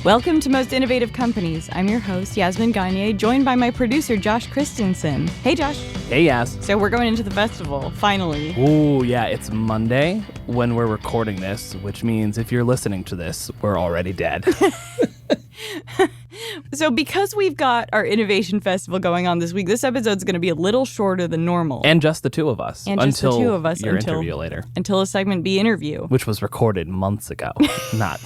Welcome to Most Innovative Companies. I'm your host, Yasmin Gagne, joined by my producer, Josh Christensen. Hey, Josh. Hey, Yas. So we're going into the festival, finally. Ooh, yeah, it's Monday when we're recording this, which means if you're listening to this, we're already dead. So because we've got our Innovation Festival going on this week, this episode's going to be a little shorter than normal. And just the two of us. Until your interview later. Until a segment B interview. Which was recorded months ago, not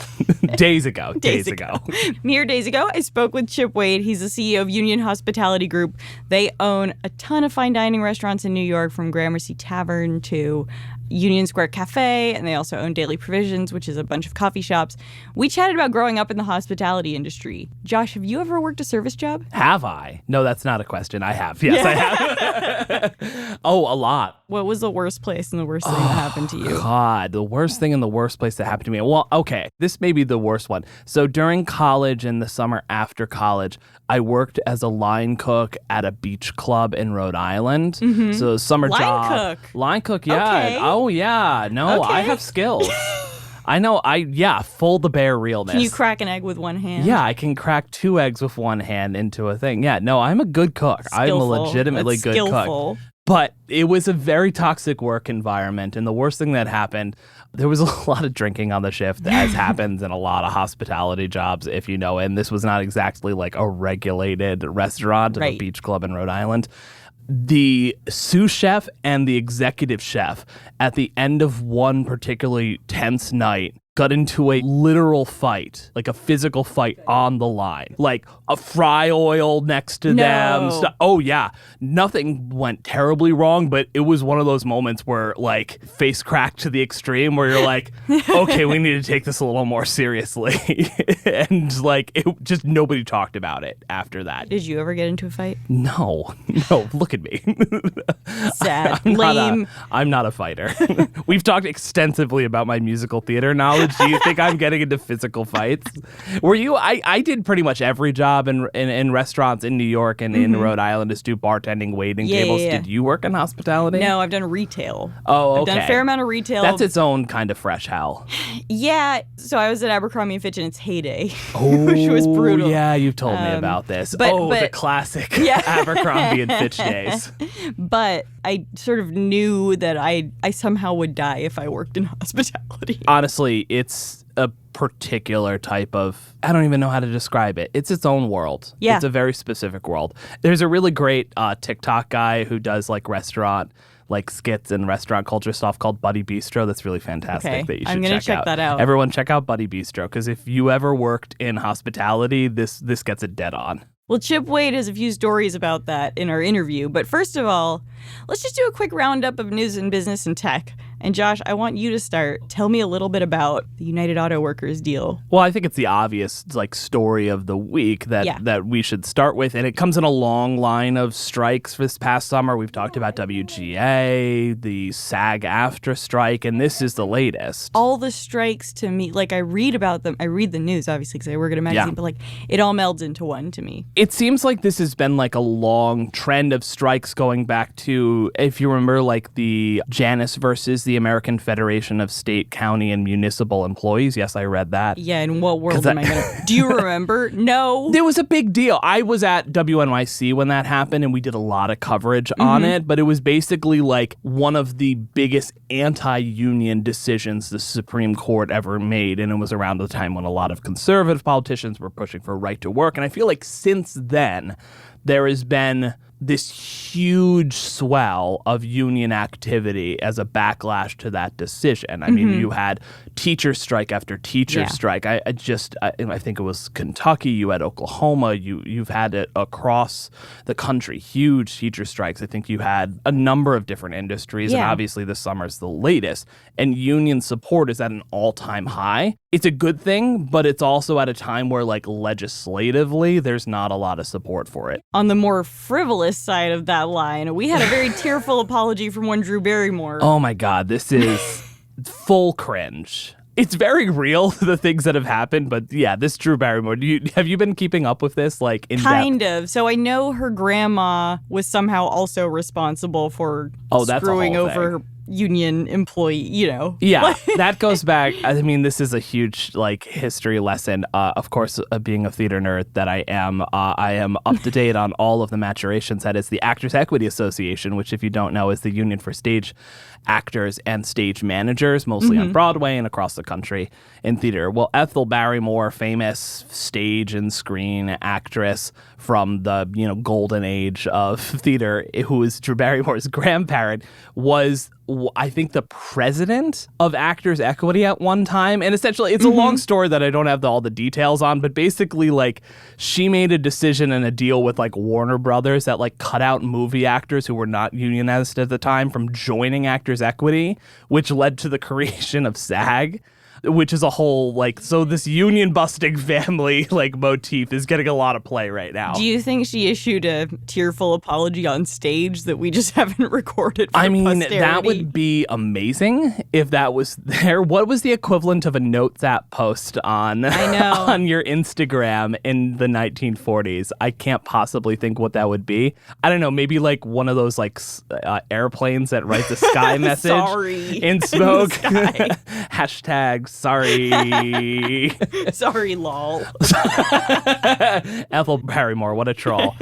days ago. Days ago. Mere days ago, I spoke with Chip Wade. He's the CEO of Union Hospitality Group. They own a ton of fine dining restaurants in New York, from Gramercy Tavern to Union Square Cafe, and they also own Daily Provisions, which is a bunch of coffee shops. We chatted about growing up in the hospitality industry. Josh, have you ever worked a service job? Have I? No, that's not a question. I have. Yes, I have. Oh, a lot. What was the worst place and the worst thing that happened to you? God, the worst thing and the worst place that happened to me. Well, okay, this may be the worst one. So during college and the summer after college, I worked as a line cook at a beach club in Rhode Island. Mm-hmm. So summer job. Line cook, yeah. Okay. Oh, yeah. No, Okay. I have skills. I know. Full the bear realness. Can you crack an egg with one hand? Yeah, I can crack 2 eggs with one hand into a thing. Yeah, no, I'm a good cook. Skillful. I'm a legitimately good cook. But it was a very toxic work environment. And the worst thing that happened, there was a lot of drinking on the shift, as happens in a lot of hospitality jobs, if you know. And this was not exactly like a regulated restaurant, right. A beach club in Rhode Island. The sous chef and the executive chef, at the end of one particularly tense night, got into a literal fight, like a physical fight on the line, like a fry oil next to them. Oh, yeah. Nothing went terribly wrong, but it was one of those moments where, like, face cracked to the extreme where you're like, okay, we need to take this a little more seriously. And, like, it just nobody talked about it after that. Did you ever get into a fight? No, look at me. Sad. Lame. I'm not a fighter. We've talked extensively about my musical theater knowledge. Do you think I'm getting into physical fights? Were you? I did pretty much every job in restaurants in New York and in Rhode Island, just do bartending, waiting tables. Yeah. Did you work in hospitality? No, I've done retail. Oh, okay. I've done a fair amount of retail. That's its own kind of fresh hell. Yeah. So I was at Abercrombie & Fitch in its heyday, Oh, which was brutal. Yeah, you've told me about this. But the classic Abercrombie & Fitch days. But I sort of knew that I somehow would die if I worked in hospitality. Honestly, it's a particular type of, I don't even know how to describe it. It's its own world. Yeah. It's a very specific world. There's a really great TikTok guy who does like restaurant, like skits and restaurant culture stuff called Buddy Bistro. That's really fantastic. Okay. That you should I'm going to check that out. Everyone check out Buddy Bistro, because if you ever worked in hospitality, this gets it dead on. Well, Chip Wade has a few stories about that in our interview. But first of all, let's just do a quick roundup of news in business and tech. And Josh, I want you to start. Tell me a little bit about the United Auto Workers deal. Well, I think it's the obvious story of the week that we should start with. And it comes in a long line of strikes for this past summer. We've talked about WGA, the SAG-AFTRA strike, and this is the latest. All the strikes to me, like I read about them. I read the news, obviously, because I work at a magazine, but like it all melds into one to me. It seems like this has been like a long trend of strikes going back to, if you remember, like the Janus versus the American Federation of State, County, and Municipal Employees. Yes, I read that. Yeah, in what world am I going to... Do you remember? No. There was a big deal. I was at WNYC when that happened, and we did a lot of coverage on it, but it was basically like one of the biggest anti-union decisions the Supreme Court ever made, and it was around the time when a lot of conservative politicians were pushing for right to work, and I feel like since then, there has been this huge swell of union activity as a backlash to that decision. I mean, you had teacher strike after teacher strike. I think it was Kentucky. You had Oklahoma. You've had it across the country. Huge teacher strikes. I think you had a number of different industries, and obviously this summer's the latest. And union support is at an all-time high. It's a good thing, but it's also at a time where, like, legislatively, there's not a lot of support for it. On the more frivolous side of that line, we had a very tearful apology from one Drew Barrymore. Oh my God, this is full cringe. It's very real, the things that have happened, but yeah, this Drew Barrymore, have you been keeping up with this, like, in kind depth? of. So I know her grandma was somehow also responsible for screwing over union employee, Yeah, that goes back. I mean, this is a huge history lesson. Of course, being a theater nerd that I am up to date on all of the maturations. That is the Actors Equity Association, which, if you don't know, is the union for stage actors and stage managers, mostly on Broadway and across the country in theater. Well, Ethel Barrymore, famous stage and screen actress from the golden age of theater, who is Drew Barrymore's grandparent, was, I think, the president of Actors Equity at one time. And essentially, it's a long story that I don't have all the details on, but basically, she made a decision and a deal with, Warner Brothers that, cut out movie actors who were not unionized at the time from joining Actors Equity, which led to the creation of SAG. Which is a whole, so this union-busting family, motif is getting a lot of play right now. Do you think she issued a tearful apology on stage that we just haven't recorded for posterity? That would be amazing if that was there. What was the equivalent of a Notes app post on, on your Instagram in the 1940s? I can't possibly think what that would be. I don't know, maybe one of those airplanes that write the sky message sorry in smoke. Hashtag sorry. Sorry, lol. Ethel Barrymore, what a troll.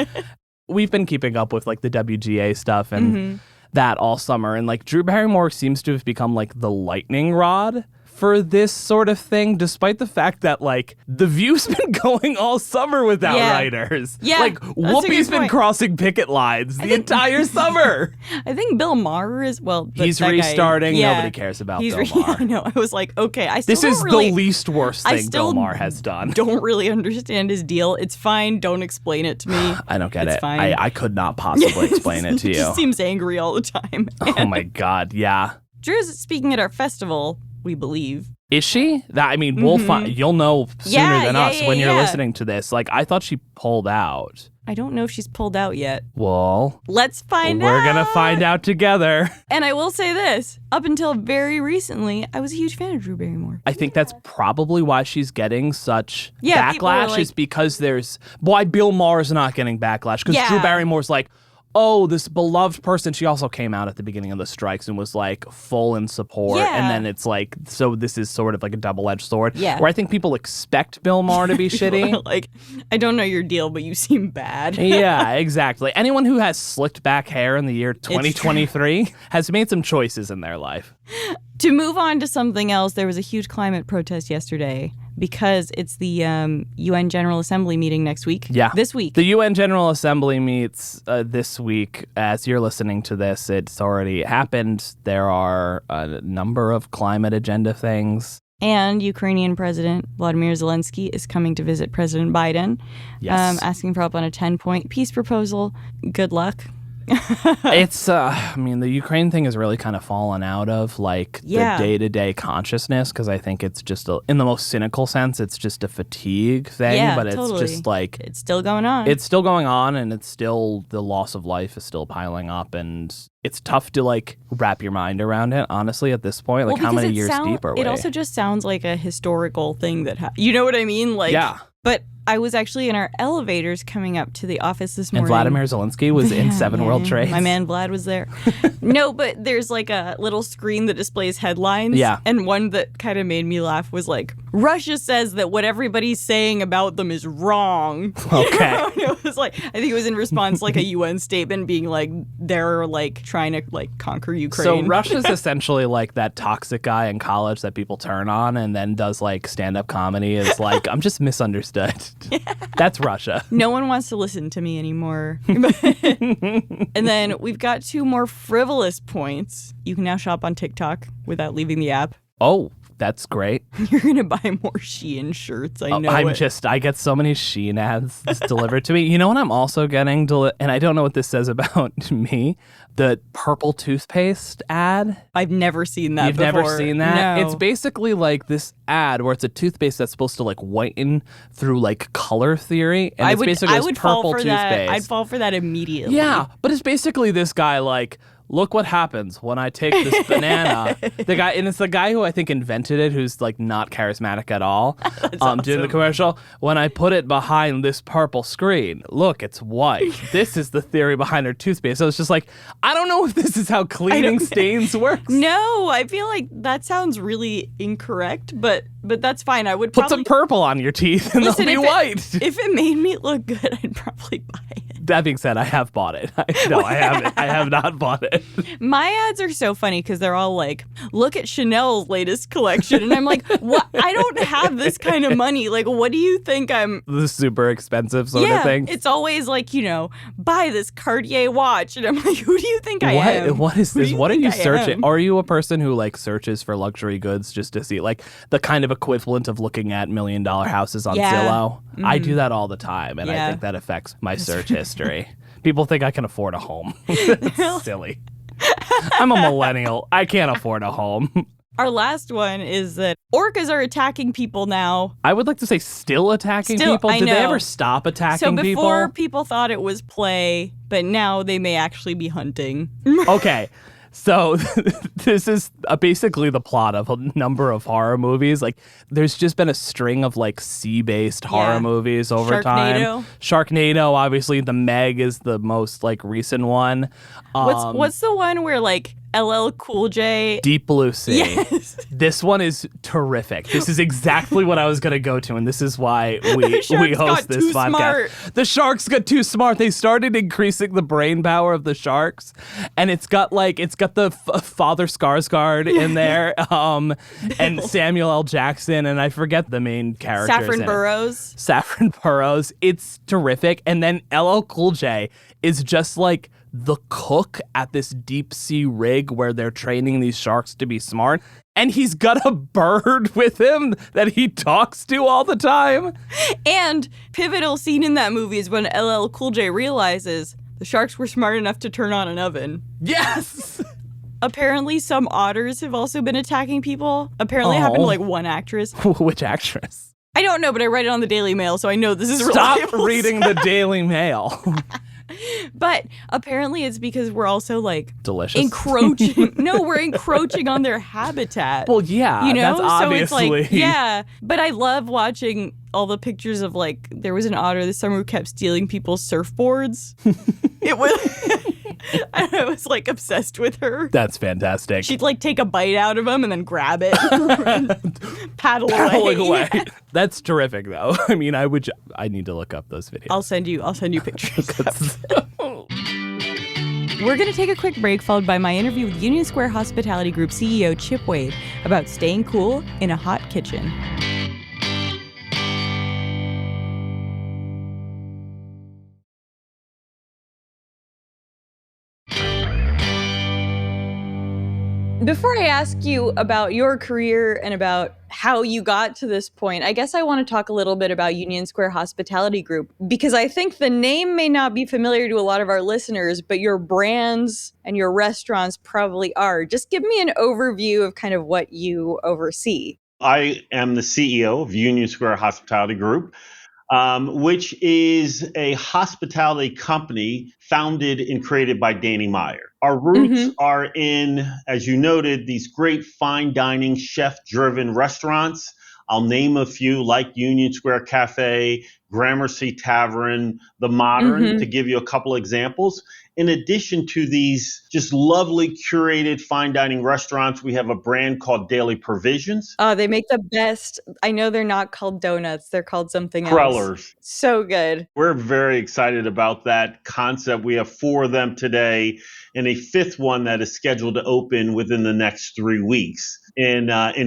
We've been keeping up with the WGA stuff and that all summer. And Drew Barrymore seems to have become the lightning rod for this sort of thing, despite the fact that The View's been going all summer without writers. Yeah, Whoopi's been crossing picket lines the entire summer. I think Bill Maher is, he's restarting. Nobody cares about Bill Maher. I know. I was okay, I still This is the least worst thing Bill Maher has done. Don't really understand his deal. It's fine. Don't explain it to me. I don't get it's it. Fine. I could not possibly explain it to you. He just seems angry all the time. Oh my God, yeah. Drew's speaking at our festival, we believe. Is she? We'll find. You'll know sooner than us when you're listening to this. I thought she pulled out. I don't know if she's pulled out yet. Well, let's find out. We're gonna find out together. And I will say this: up until very recently, I was a huge fan of Drew Barrymore. I think that's probably why she's getting such backlash. Is because there's why Bill Maher's not getting backlash because Drew Barrymore's oh, this beloved person. She also came out at the beginning of the strikes and was full in support. Yeah. And then it's so this is sort of a double-edged sword. Yeah. Where I think people expect Bill Maher to be shitty. I don't know your deal, but you seem bad. Yeah, exactly. Anyone who has slicked back hair in the year 2023 has made some choices in their life. To move on to something else, there was a huge climate protest yesterday because it's the UN General Assembly meeting next week. Yeah. This week. The UN General Assembly meets this week. As you're listening to this, it's already happened. There are a number of climate agenda things. And Ukrainian President Volodymyr Zelenskyy is coming to visit President Biden, asking for help on a 10-point peace proposal. Good luck. It's the Ukraine thing has really kind of fallen out of the day-to-day consciousness because I think it's just in the most cynical sense it's just a fatigue thing, but totally. It's just it's still going on. It's still going on, and it's still the loss of life is still piling up, and it's tough to wrap your mind around it honestly at this point. How many years deep are we? It also just sounds like a historical thing that you know what I mean? Yeah. But I was actually in our elevators coming up to the office this morning. And Vladimir Zelenskyy was in Seven World Trade. My man Vlad was there. No, but there's a little screen that displays headlines. Yeah. And one that kind of made me laugh was Russia says that what everybody's saying about them is wrong. Okay. It was I think it was in response a UN statement being they're trying to conquer Ukraine. So Russia's essentially that toxic guy in college that people turn on and then does stand-up comedy is I'm just misunderstood. Yeah. That's Russia. No one wants to listen to me anymore. And then we've got 2 more frivolous points. You can now shop on TikTok without leaving the app. Oh, that's great. You're going to buy more Shein shirts. I know I get so many Shein ads delivered to me. You know what I'm also getting, and I don't know what this says about me, the purple toothpaste ad. I've never seen that before. You've never seen that? No. It's basically this ad where it's a toothpaste that's supposed to whiten through color theory. And it's basically this purple toothpaste. I'd fall for that immediately. Yeah, but it's basically this guy look what happens when I take this banana. It's the guy who I think invented it, who's like not charismatic at all. Awesome. Doing the commercial. When I put it behind this purple screen, look, it's white. This is the theory behind our toothpaste. So it's just like, I don't know if this is how cleaning stains works. No, I feel like that sounds really incorrect, but that's fine. I would Put probably some purple on your teeth and Listen, they'll be white. If it made me look good, I'd probably buy it. That being said, I have bought it. No, I haven't. I have not bought it. My ads are so funny because they're all like, look at Chanel's latest collection. And I'm like, what? I don't have this kind of money. Like, what do you think I'm... The super expensive sort of thing. It's always like, buy this Cartier watch. And I'm like, who do you think I am? What is this? What are you searching? Am? Are you a person who like searches for luxury goods just to see like the kind of equivalent of looking at $1 million houses on Zillow? Mm-hmm. I do that all the time. And I think that affects my search history. People think I can afford a home. It's silly. I'm a millennial. I can't afford a home. Our last one is that orcas are attacking people now. I would like to say still attacking people. Did they ever stop attacking people? So before people thought it was play, but now they may actually be hunting. Okay. So this is basically the plot of a number of horror movies. Like, there's just been a string of like sea-based horror movies over time. Sharknado, obviously. The Meg is the most like recent one. What's the one where like LL Cool J? Deep Blue Sea. Yes. This one is terrific. This is exactly what I was going to go to, and this is why we host this podcast. Smart. The sharks got too smart. They started increasing the brain power of the sharks, and it's got the Father Skarsgård in there, and Samuel L. Jackson, and I forget the main characters. Saffron Burrows. It's terrific, and then LL Cool J is just like the cook at this deep sea rig where they're training these sharks to be smart. And he's got a bird with him that he talks to all the time. And pivotal scene in that movie is when LL Cool J realizes the sharks were smart enough to turn on an oven. Yes! Apparently some otters have also been attacking people. Apparently it happened to like one actress. Which actress? I don't know, but I read it on the Daily Mail, so I know this is reliable. Stop reading the Daily Mail. But apparently it's because we're also like delicious encroaching. No, we're encroaching on their habitat. Well, yeah, that's obviously. So it's like, yeah, but I love watching all the pictures of like, there was an otter this summer who kept stealing people's surfboards. It was, I don't know, I was like obsessed with her. That's fantastic. She'd like take a bite out of them and then grab it and paddling away. Yeah. That's terrific though. I mean, I need to look up those videos. I'll send you pictures. We're going to take a quick break, followed by my interview with Union Square Hospitality Group CEO Chip Wade about staying cool in a hot kitchen. Before I ask you about your career and about how you got to this point, I guess I want to talk a little bit about Union Square Hospitality Group, because I think the name may not be familiar to a lot of our listeners, but your brands and your restaurants probably are. Just give me an overview of kind of what you oversee. I am the CEO of Union Square Hospitality Group, which is a hospitality company founded and created by Danny Meyer. Our roots are in, as you noted, these great fine dining, chef-driven restaurants. I'll name a few like Union Square Cafe, Gramercy Tavern, The Modern, to give you a couple examples. In addition to these just lovely curated fine dining restaurants, we have a brand called Daily Provisions. Oh, they make the best. I know they're not called donuts. They're called something else. Krellers. So good. We're very excited about that concept. We have 4 of them today and a 5th one that is scheduled to open within the next 3 weeks in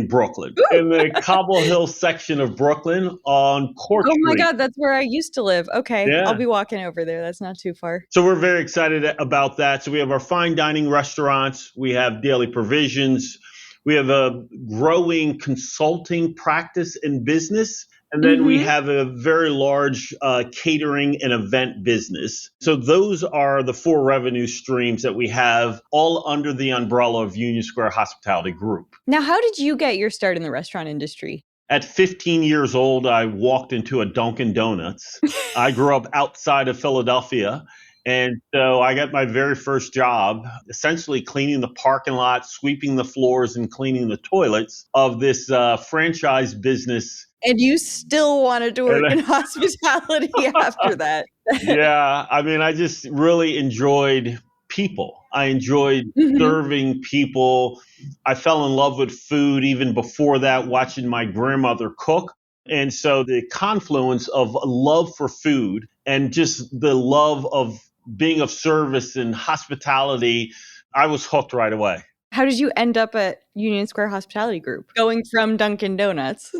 Brooklyn, in the Cobble Hill section of Brooklyn on Court Street. Oh my God, that's where I used to live. Okay, yeah. I'll be walking over there. That's not too far. So we're very excited about that. So we have our fine dining restaurants. We have Daily Provisions. We have a growing consulting practice and business. And then we have a very large catering and event business. So those are the 4 revenue streams that we have, all under the umbrella of Union Square Hospitality Group. Now, how did you get your start in the restaurant industry? At 15 years old, I walked into a Dunkin' Donuts. I grew up outside of Philadelphia. And so I got my very first job, essentially cleaning the parking lot, sweeping the floors, and cleaning the toilets of this franchise business. And you still wanted to work And in hospitality after that. yeah, I mean, I just really enjoyed people. I enjoyed Mhm. serving people. I fell in love with food even before that, watching my grandmother cook. And so the confluence of a love for food and just the love of being of service and hospitality, I was hooked right away. How did you end up at Union Square Hospitality Group, going from Dunkin' Donuts?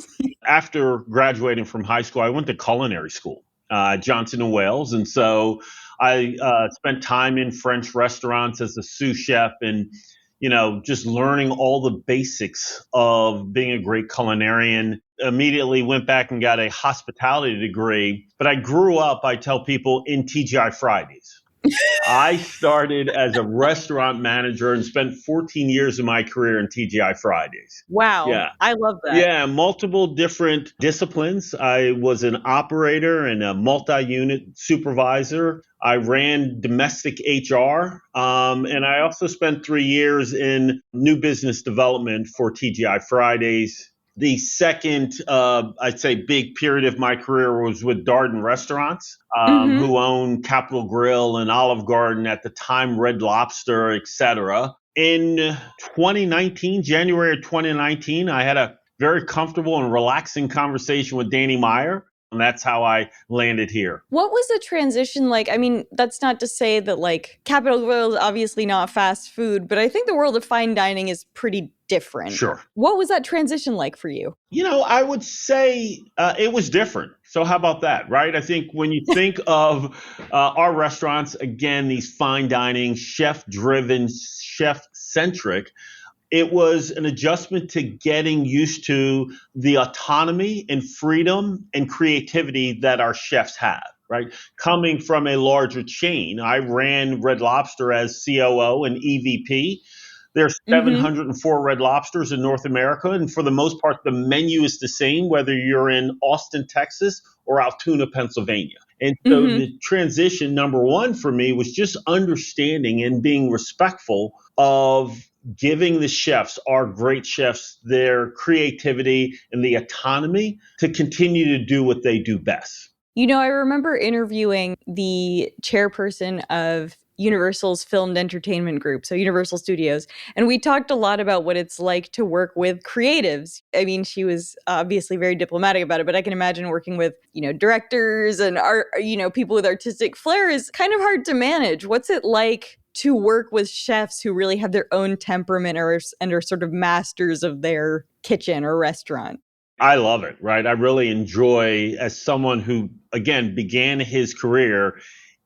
After graduating from high school, I went to culinary school at Johnson and Wales. And so I spent time in French restaurants as a sous chef and, just learning all the basics of being a great culinarian. Immediately went back and got a hospitality degree. But I grew up, I tell people, in TGI Fridays. I started as a restaurant manager and spent 14 years of my career in TGI Fridays. Wow, Yeah. I love that. Yeah, multiple different disciplines. I was an operator and a multi-unit supervisor. I ran domestic HR, and I also spent 3 years in new business development for TGI Fridays. The second, I'd say, big period of my career was with Darden Restaurants, Mhm. who owned Capitol Grill and Olive Garden at the time, Red Lobster, etc. In 2019, January of 2019, I had a very comfortable and relaxing conversation with Danny Meyer. And that's how I landed here. What was the transition like? I mean, that's not to say that like Capitol Grill is obviously not fast food, but I think the world of fine dining is pretty different. Sure. What was that transition like for you? I would say it was different. So how about that, right? I think when you think of our restaurants, again, these fine dining, chef-driven, chef-centric, it was an adjustment to getting used to the autonomy and freedom and creativity that our chefs have, right? Coming from a larger chain, I ran Red Lobster as COO and EVP. There's Mhm. 704 Red Lobsters in North America, and for the most part, the menu is the same whether you're in Austin, Texas, or Altoona, Pennsylvania. And so Mhm. the transition, number one for me, was just understanding and being respectful of giving the chefs, our great chefs, their creativity and the autonomy to continue to do what they do best. I remember interviewing the chairperson of Universal's filmed entertainment group, so Universal Studios, and we talked a lot about what it's like to work with creatives. I mean, she was obviously very diplomatic about it, but I can imagine working with, directors and art, people with artistic flair is kind of hard to manage. What's it like to work with chefs who really have their own temperament and are sort of masters of their kitchen or restaurant? I love it, right? I really enjoy, as someone who, again, began his career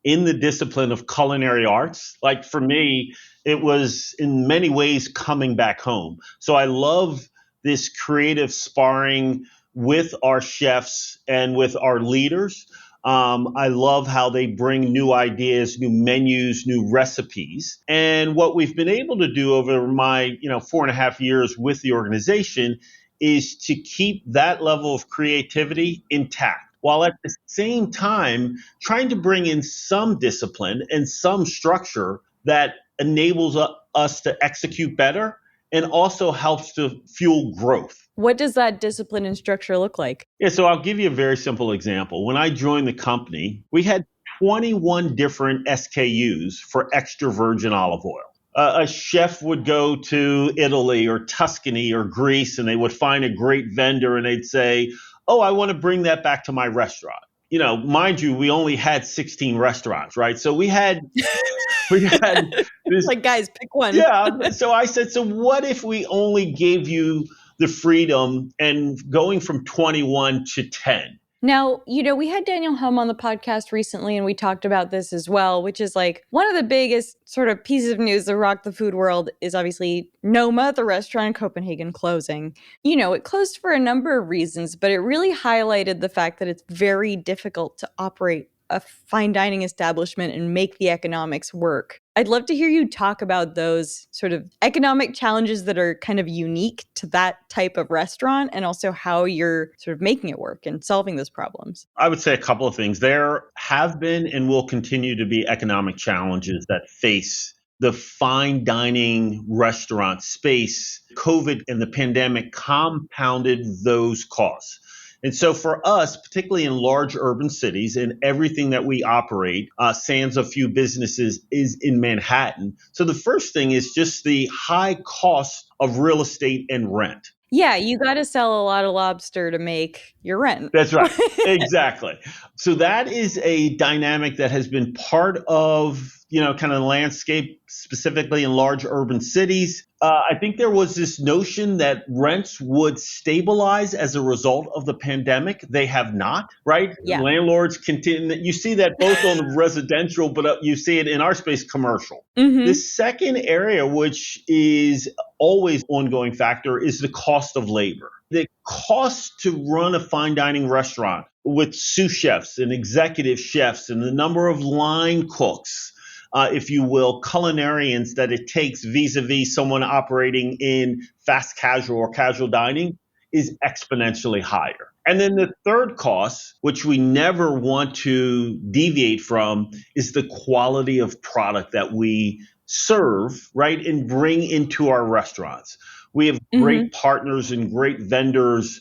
in the discipline of culinary arts. Like for me, it was in many ways coming back home. So I love this creative sparring with our chefs and with our leaders. I love how they bring new ideas, new menus, new recipes. And what we've been able to do over my, 4.5 years with the organization is to keep that level of creativity intact while at the same time trying to bring in some discipline and some structure that enables us to execute better and also helps to fuel growth. What does that discipline and structure look like? Yeah, so I'll give you a very simple example. When I joined the company, we had 21 different SKUs for extra virgin olive oil. A chef would go to Italy or Tuscany or Greece and they would find a great vendor and they'd say, "Oh, I want to bring that back to my restaurant." Mind you, we only had 16 restaurants, right? So we had this. Like, guys, pick one. Yeah. So I said, so what if we only gave you the freedom and going from 21 to 10? Now, we had Daniel Hum on the podcast recently, and we talked about this as well, which is like one of the biggest sort of pieces of news that rocked the food world is obviously Noma, the restaurant in Copenhagen, closing. It closed for a number of reasons, but it really highlighted the fact that it's very difficult to operate a fine dining establishment and make the economics work. I'd love to hear you talk about those sort of economic challenges that are kind of unique to that type of restaurant, and also how you're sort of making it work and solving those problems. I would say a couple of things. There have been and will continue to be economic challenges that face the fine dining restaurant space. COVID and the pandemic compounded those costs. And so for us, particularly in large urban cities and everything that we operate, sans a few businesses, is in Manhattan. So the first thing is just the high cost of real estate and rent. Yeah, you got to sell a lot of lobster to make your rent. That's right. Exactly. So that is a dynamic that has been part of, kind of the landscape, specifically in large urban cities. I think there was this notion that rents would stabilize as a result of the pandemic. They have not, right? Yeah. Landlords continue. You see that both on the residential, but you see it in our space, commercial. Mm-hmm. The second area, which is always ongoing factor, is the cost of labor. The cost to run a fine dining restaurant with sous chefs and executive chefs and the number of line cooks, if you will, culinarians that it takes vis-a-vis someone operating in fast casual or casual dining is exponentially higher. And then the third cost, which we never want to deviate from, is the quality of product that we serve, right, and bring into our restaurants. We have great partners and great vendors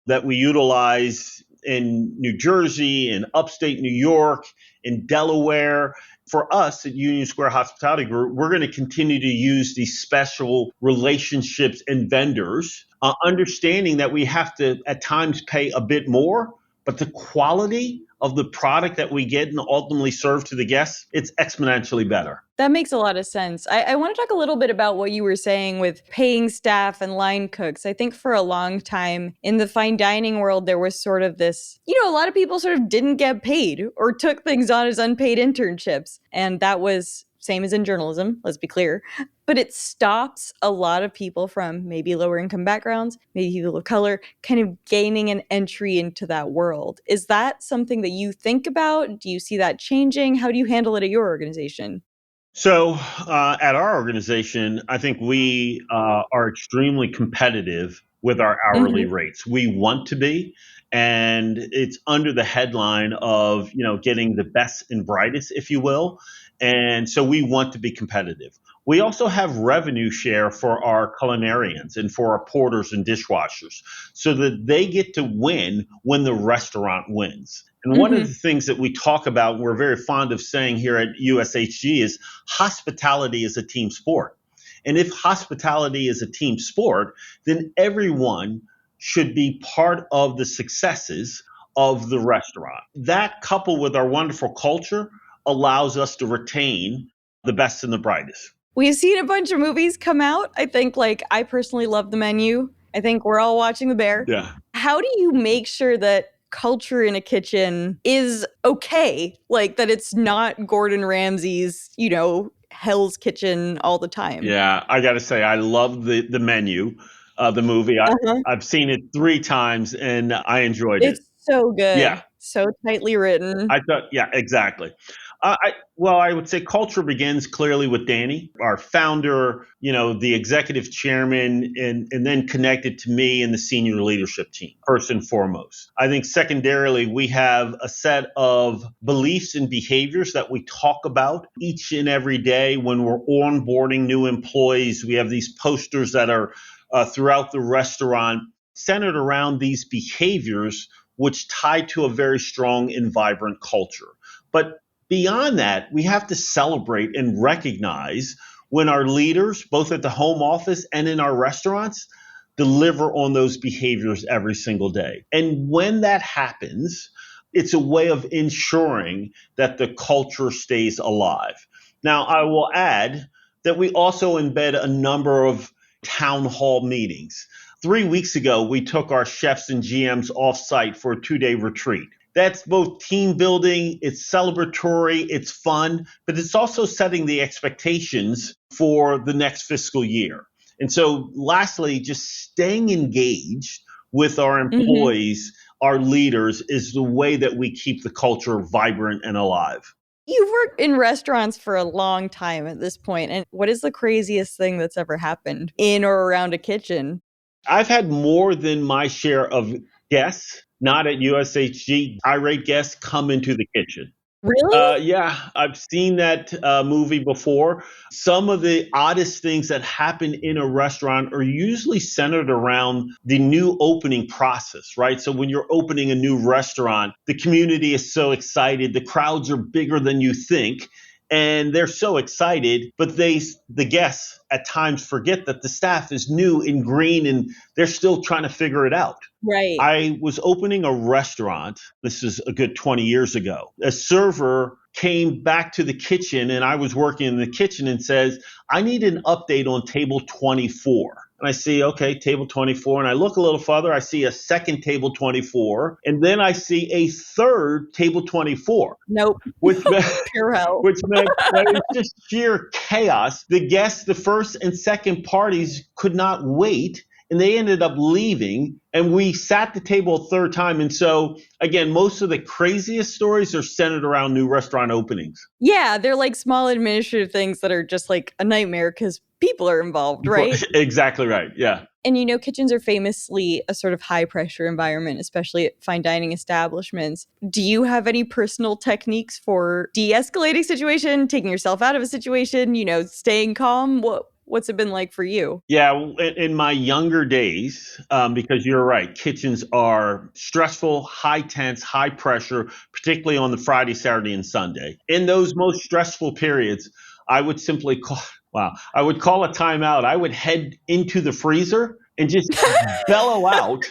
that we utilize in New Jersey, in upstate New York, in Delaware. For us at Union Square Hospitality Group, we're going to continue to use these special relationships and vendors, understanding that we have to at times pay a bit more, but the quality of the product that we get and ultimately serve to the guests, it's exponentially better. That makes a lot of sense. I want to talk a little bit about what you were saying with paying staff and line cooks. I think for a long time in the fine dining world, there was sort of this, a lot of people sort of didn't get paid or took things on as unpaid internships. And that was same as in journalism, let's be clear. But it stops a lot of people from maybe lower income backgrounds, maybe people of color, kind of gaining an entry into that world. Is that something that you think about? Do you see that changing? How do you handle it at your organization? So at our organization, I think we are extremely competitive with our hourly rates. We want to be, and it's under the headline of, getting the best and brightest, if you will. And so we want to be competitive. We also have revenue share for our culinarians and for our porters and dishwashers so that they get to win when the restaurant wins. And one of the things that we talk about, and we're very fond of saying here at USHG, is hospitality is a team sport. And if hospitality is a team sport, then everyone should be part of the successes of the restaurant. That, coupled with our wonderful culture, allows us to retain the best and the brightest. We've seen a bunch of movies come out. I think, I personally love The Menu. I think we're all watching The Bear. Yeah. How do you make sure that culture in a kitchen is okay? That it's not Gordon Ramsay's, Hell's Kitchen all the time. Yeah, I got to say, I love the Menu, the movie. I've seen it 3 times and I enjoyed it. It's so good. Yeah. So tightly written. I thought, yeah, exactly. I would say culture begins clearly with Danny, our founder, the executive chairman, and then connected to me and the senior leadership team, first and foremost. I think secondarily, we have a set of beliefs and behaviors that we talk about each and every day when we're onboarding new employees. We have these posters that are throughout the restaurant centered around these behaviors, which tie to a very strong and vibrant culture. But beyond that, we have to celebrate and recognize when our leaders, both at the home office and in our restaurants, deliver on those behaviors every single day. And when that happens, it's a way of ensuring that the culture stays alive. Now, I will add that we also embed a number of town hall meetings. 3 weeks ago, we took our chefs and GMs off-site for a 2-day retreat. That's both team building, it's celebratory, it's fun, but it's also setting the expectations for the next fiscal year. And so lastly, just staying engaged with our employees our leaders is the way that we keep the culture vibrant and alive. You've worked in restaurants for a long time at this point, and what is the craziest thing that's ever happened in or around a kitchen? I've had more than my share of guests, not at USHG, irate guests come into the kitchen. Really? Yeah, I've seen that movie before. Some of the oddest things that happen in a restaurant are usually centered around the new opening process, right? So when you're opening a new restaurant, the community is so excited. The crowds are bigger than you think. And they're so excited, but the guests at times forget that the staff is new and green and they're still trying to figure it out. Right. I was opening a restaurant. This is a good 20 years ago. A server came back to the kitchen and I was working in the kitchen and says, I need an update on table 24. And I see, okay, table 24. And I look a little further, I see a second table 24. And then I see a third table 24. Nope. Which meant, Pure hell. which meant that it was just sheer chaos. The guests, the first and second parties could not wait. And they ended up leaving, and we sat the table a third time. And so, again, most of the craziest stories are centered around new restaurant openings. Yeah, they're like small administrative things that are just like a nightmare because people are involved, right? Exactly right. Yeah. And you know, kitchens are famously a sort of high pressure environment, especially at fine dining establishments. Do you have any personal techniques for de-escalating situation, taking yourself out of a situation, you know, staying calm? What's it been like for you? Yeah, in my younger days, because you're right, kitchens are stressful, high tense, high pressure, particularly on the Friday, Saturday, and Sunday. In those most stressful periods, I would simply I would call a timeout. I would head into the freezer and just bellow out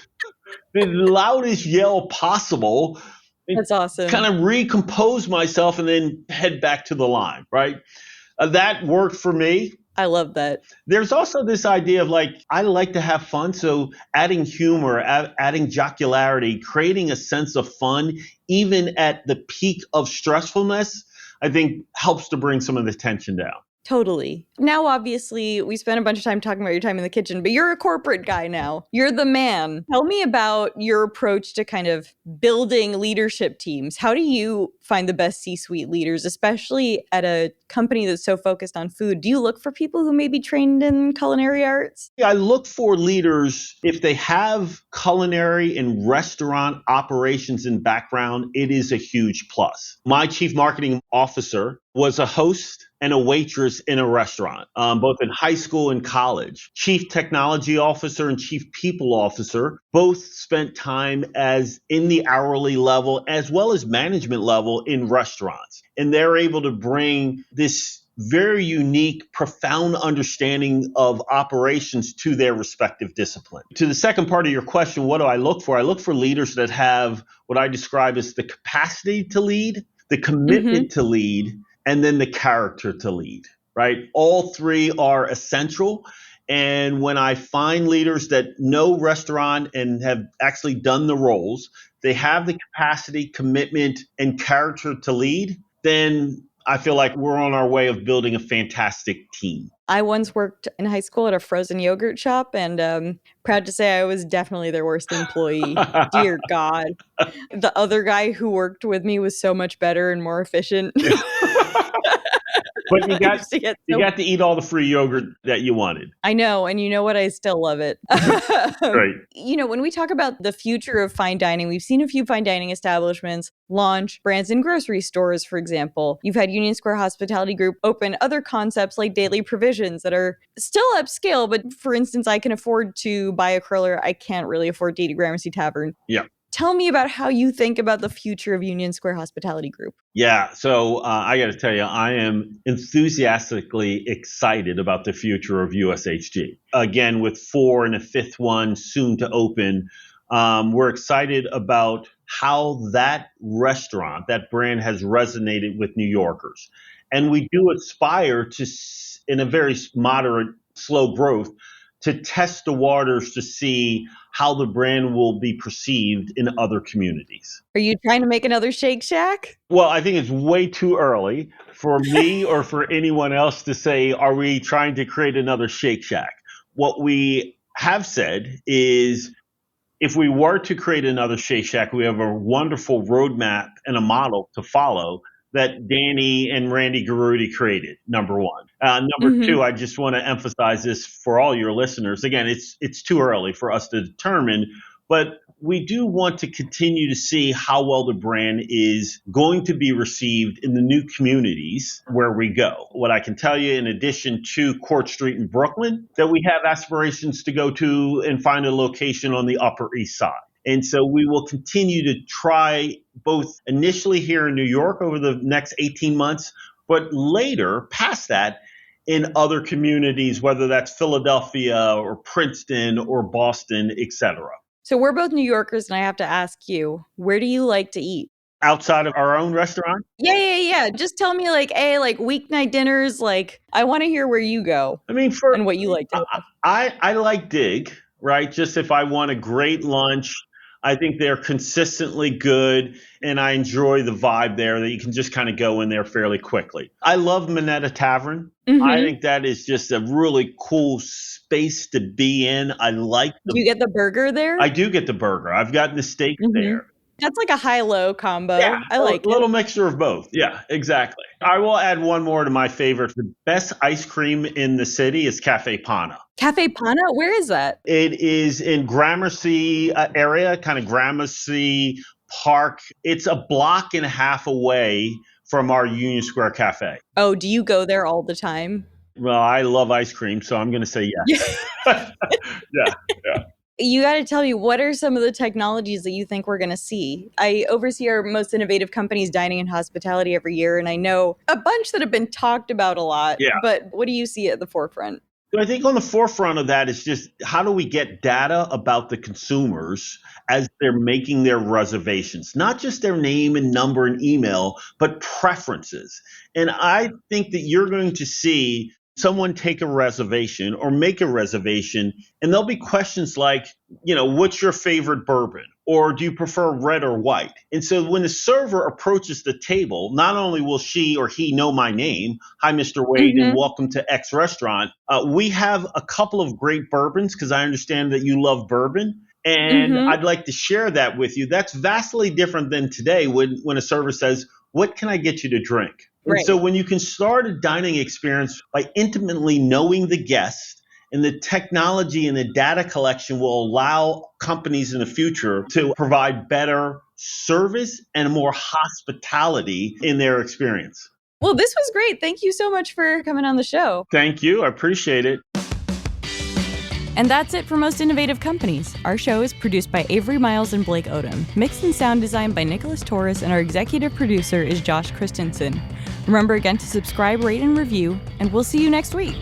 the loudest yell possible. That's awesome. Kind of recompose myself and then head back to the line, right? That worked for me. I love that. There's also this idea of like, I like to have fun. So adding humor, adding jocularity, creating a sense of fun, even at the peak of stressfulness, I think helps to bring some of the tension down. Totally. Now, obviously, we spent a bunch of time talking about your time in the kitchen, but you're a corporate guy now. You're the man. Tell me about your approach to kind of building leadership teams. How do you find the best C-suite leaders, especially at a company that's so focused on food? Do you look for people who may be trained in culinary arts? Yeah, I look for leaders, if they have culinary and restaurant operations and background, it is a huge plus. My chief marketing officer was a host and a waitress in a restaurant, both in high school and college. Chief technology officer and chief people officer both spent time as in the hourly level as well as management level in restaurants. And they're able to bring this very unique, profound understanding of operations to their respective discipline. To the second part of your question, what do I look for? I look for leaders that have what I describe as the capacity to lead, the commitment to lead, and then the character to lead, right? All three are essential. And when I find leaders that know restaurant and have actually done the roles, they have the capacity, commitment, and character to lead, then I feel like we're on our way of building a fantastic team. I once worked in high school at a frozen yogurt shop, and proud to say I was definitely their worst employee. Dear God. The other guy who worked with me was so much better and more efficient. But you got to eat all the free yogurt that you wanted. I know. And you know what? I still love it. Right. You know, when we talk about the future of fine dining, we've seen a few fine dining establishments launch brands in grocery stores, for example. You've had Union Square Hospitality Group open other concepts like daily provisions that are still upscale. But for instance, I can afford to buy a curler. I can't really afford to eat at Gramercy Tavern. Yeah. Tell me about how you think about the future of Union Square Hospitality Group. Yeah, so I got to tell you, I am enthusiastically excited about the future of USHG. Again, with 4 and a 5th one soon to open, we're excited about how that restaurant, that brand has resonated with New Yorkers. And we do aspire to, in a very moderate, slow growth, to test the waters to see how the brand will be perceived in other communities. Are you trying to make another Shake Shack? Well, I think it's way too early for me or for anyone else to say, are we trying to create another Shake Shack? What we have said is if we were to create another Shake Shack, we have a wonderful roadmap and a model to follow that Danny and Randy Garuti created, number one. Number two, I just want to emphasize this for all your listeners. Again, it's too early for us to determine, but we do want to continue to see how well the brand is going to be received in the new communities where we go. What I can tell you, in addition to Court Street in Brooklyn, that we have aspirations to go to and find a location on the Upper East Side. And so we will continue to try both initially here in New York over the next 18 months, but later, past that, in other communities, whether that's Philadelphia or Princeton or Boston, et cetera. So we're both New Yorkers, and I have to ask you, where do you like to eat? Outside of our own restaurant? Yeah. Just tell me, weeknight dinners. I want to hear where you go. And what you like to have. I like Dig, right? Just if I want a great lunch, I think they're consistently good, and I enjoy the vibe there that you can just kind of go in there fairly quickly. I love Minetta Tavern. I think that is just a really cool space to be in. I like Do you get the burger there? I do get the burger. I've gotten the steak there. That's like a high-low combo. Yeah, I like a little mixture of both. Yeah, exactly. I will add one more to my favorite. The best ice cream in the city is Cafe Pana. Cafe Pana? Where is that? It is in Gramercy area, kind of Gramercy Park. It's a block and a half away from our Union Square Cafe. Oh, do you go there all the time? Well, I love ice cream, so I'm going to say yes. Yeah. You got to tell me, what are some of the technologies that you think we're going to see? I oversee our most innovative companies, dining and hospitality, every year, and I know a bunch that have been talked about a lot. Yeah. But what do you see at the forefront? So I think on the forefront of that is just how do we get data about the consumers as they're making their reservations, not just their name and number and email, but preferences. And I think that you're going to see someone take a reservation or make a reservation, and there'll be questions like, what's your favorite bourbon? Or do you prefer red or white? And so when the server approaches the table, not only will she or he know my name, hi, Mr. Wade, and welcome to X restaurant. We have a couple of great bourbons because I understand that you love bourbon. And I'd like to share that with you. That's vastly different than today when a server says, what can I get you to drink? Right. And so when you can start a dining experience by intimately knowing the guest, and the technology and the data collection will allow companies in the future to provide better service and more hospitality in their experience. Well, this was great. Thank you so much for coming on the show. Thank you. I appreciate it. And that's it for Most Innovative Companies. Our show is produced by Avery Miles and Blake Odom, mixed and sound designed by Nicholas Torres, and our executive producer is Josh Christensen. Remember again to subscribe, rate, and review, and we'll see you next week.